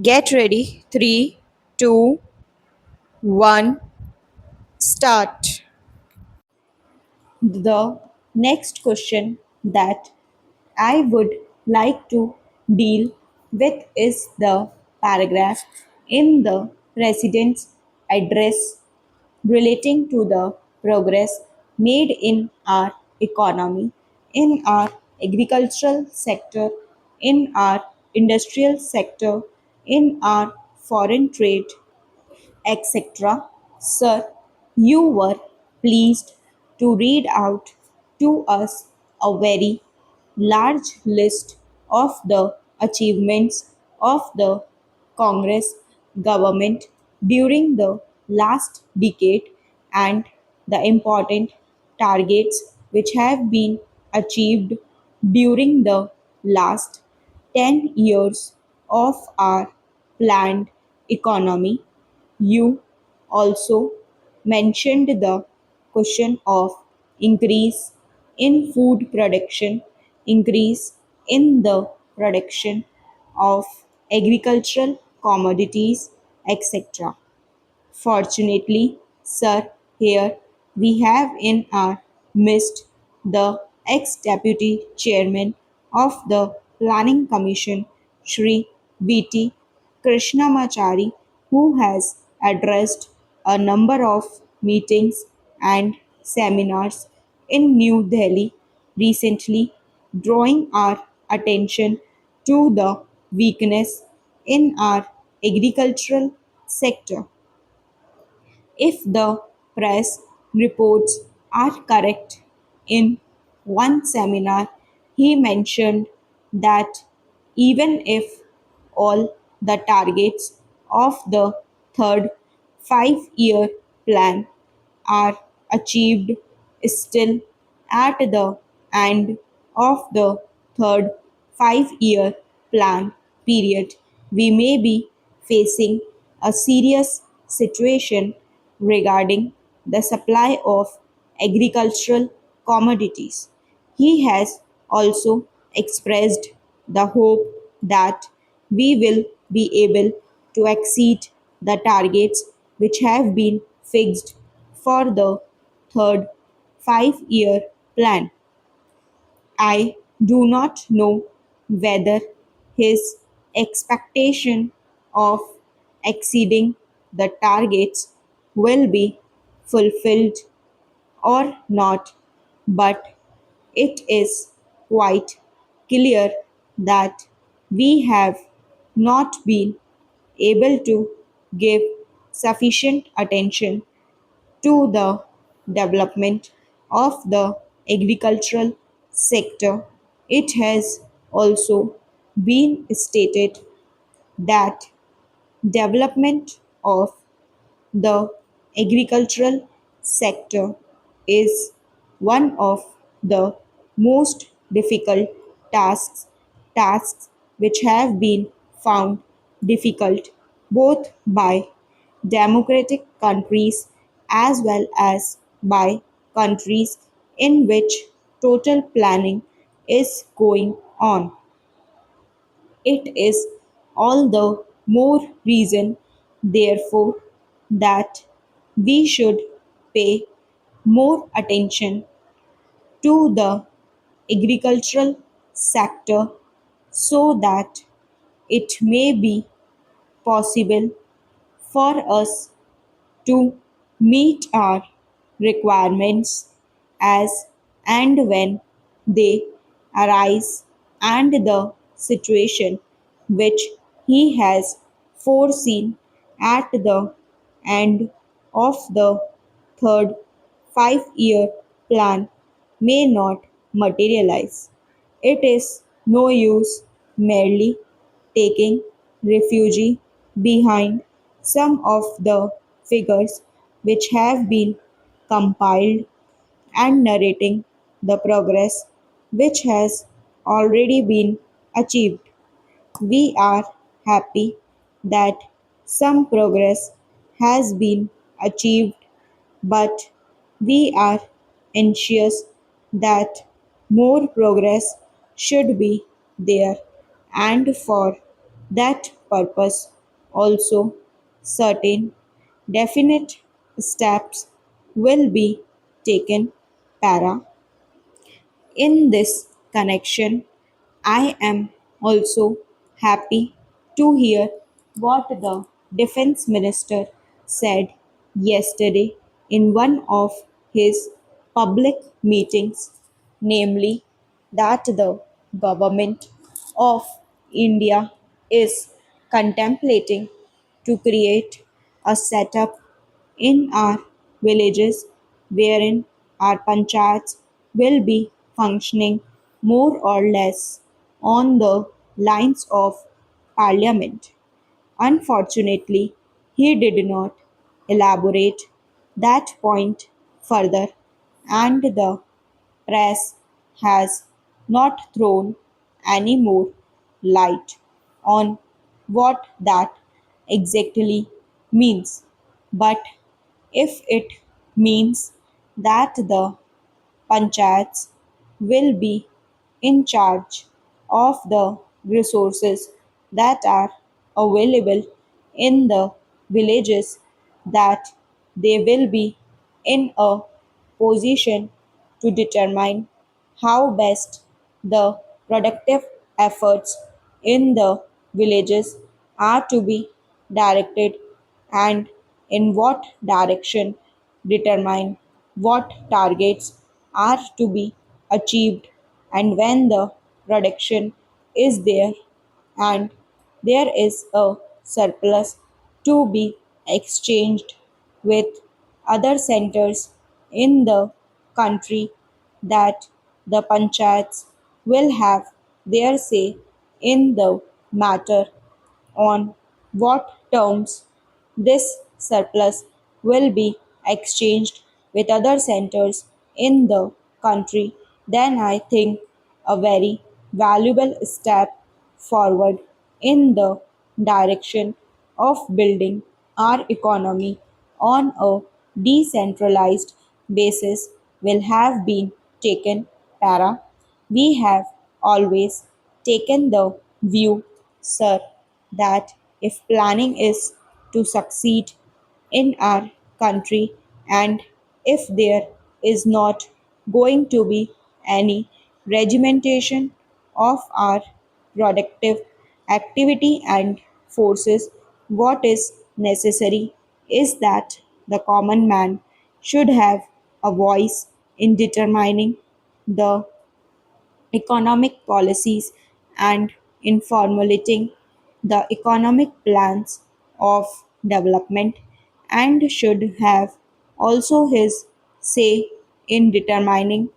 Get ready. 3, 2, 1, start. The next question that I would like to deal with is the paragraph in the President's address relating to the progress made in our economy, in our agricultural sector, in our industrial sector, in our foreign trade, etc. Sir, you were pleased to read out to us a very large list of the achievements of the Congress government during the last decade and the important targets which have been achieved during the last 10 years of our planned economy. You also mentioned the question of increase in food production, increase in the production of agricultural commodities, etc. Fortunately, sir, here we have in our midst the ex-deputy chairman of the Planning Commission, Shri B.T. Krishnamachari, who has addressed a number of meetings and seminars in New Delhi recently, drawing our attention to the weakness in our agricultural sector. If the press reports are correct, in one seminar he mentioned that even if all the targets of the third 5 year plan are achieved, still at the end of the third 5 year plan period, we may be facing a serious situation regarding the supply of agricultural commodities. He has also expressed the hope that we will be able to exceed the targets which have been fixed for the third 5 year plan. I do not know whether his expectation of exceeding the targets will be fulfilled or not, but it is quite clear that we have not been able to give sufficient attention to the development of the agricultural sector. It has also been stated that development of the agricultural sector is one of the most difficult tasks which have been found difficult both by democratic countries as well as by countries in which total planning is going on. It is all the more reason, therefore, that we should pay more attention to the agricultural sector so that it may be possible for us to meet our requirements as and when they arise, and the situation which he has foreseen at the end of the third 5 year plan may not materialize. It is no use merely taking refuge behind some of the figures which have been compiled and narrating the progress which has already been achieved. We are happy that some progress has been achieved, but we are anxious that more progress should be there, and for that purpose. Also, certain definite steps will be taken. Para. In this connection, I am also happy to hear what the Defense Minister said yesterday in one of his public meetings, namely that the government of India is contemplating to create a setup in our villages wherein our panchayats will be functioning more or less on the lines of parliament. Unfortunately, he did not elaborate that point further, and the press has not thrown any more light on what that exactly means. But if it means that the panchayats will be in charge of the resources that are available in the villages, that they will be in a position to determine how best the productive efforts in the villages are to be directed, and in what direction determine what targets are to be achieved, and when the production is there and there is a surplus to be exchanged with other centers in the country, that the panchayats will have their say in the matter on what terms this surplus will be exchanged with other centers in the country, then I think a very valuable step forward in the direction of building our economy on a decentralized basis will have been taken. Para. We have always taken the view, sir, that if planning is to succeed in our country, and if there is not going to be any regimentation of our productive activity and forces, what is necessary is that the common man should have a voice in determining the economic policies and in formulating the economic plans of development, and should have also his say in determining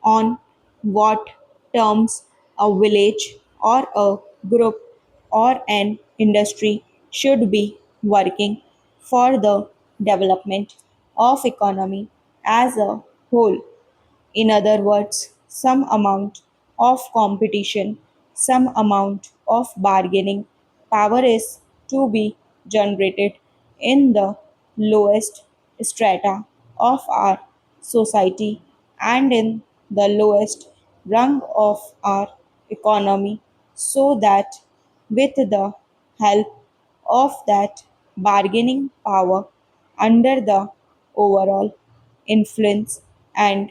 on what terms a village or a group or an industry should be working for the development of economy as a whole. In other words, some amount of competition, some amount of bargaining power is to be generated in the lowest strata of our society and in the lowest rung of our economy, so that with the help of that bargaining power, under the overall influence and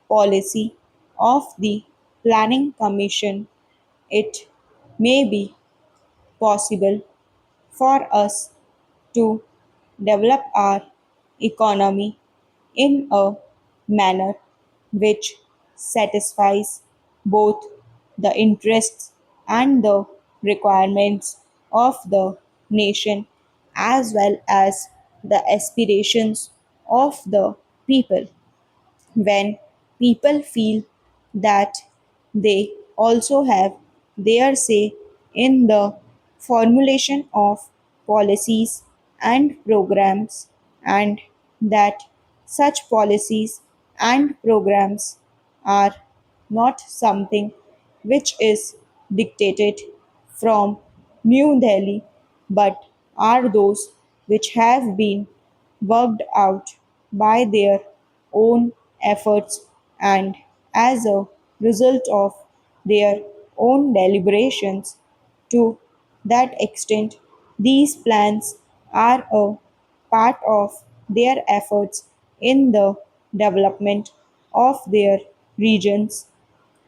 policy of the Planning Commission, it may be possible for us to develop our economy in a manner which satisfies both the interests and the requirements of the nation, as well as the aspirations of the people. When people feel that they also have their say in the formulation of policies and programs, and that such policies and programs are not something which is dictated from New Delhi, but are those which have been worked out by their own efforts, and as a result of their own deliberations to that extent. These plans are a part of their efforts in the development of their regions,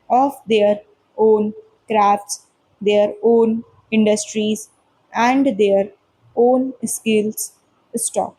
of their own crafts, their own industries, and their own skills stock.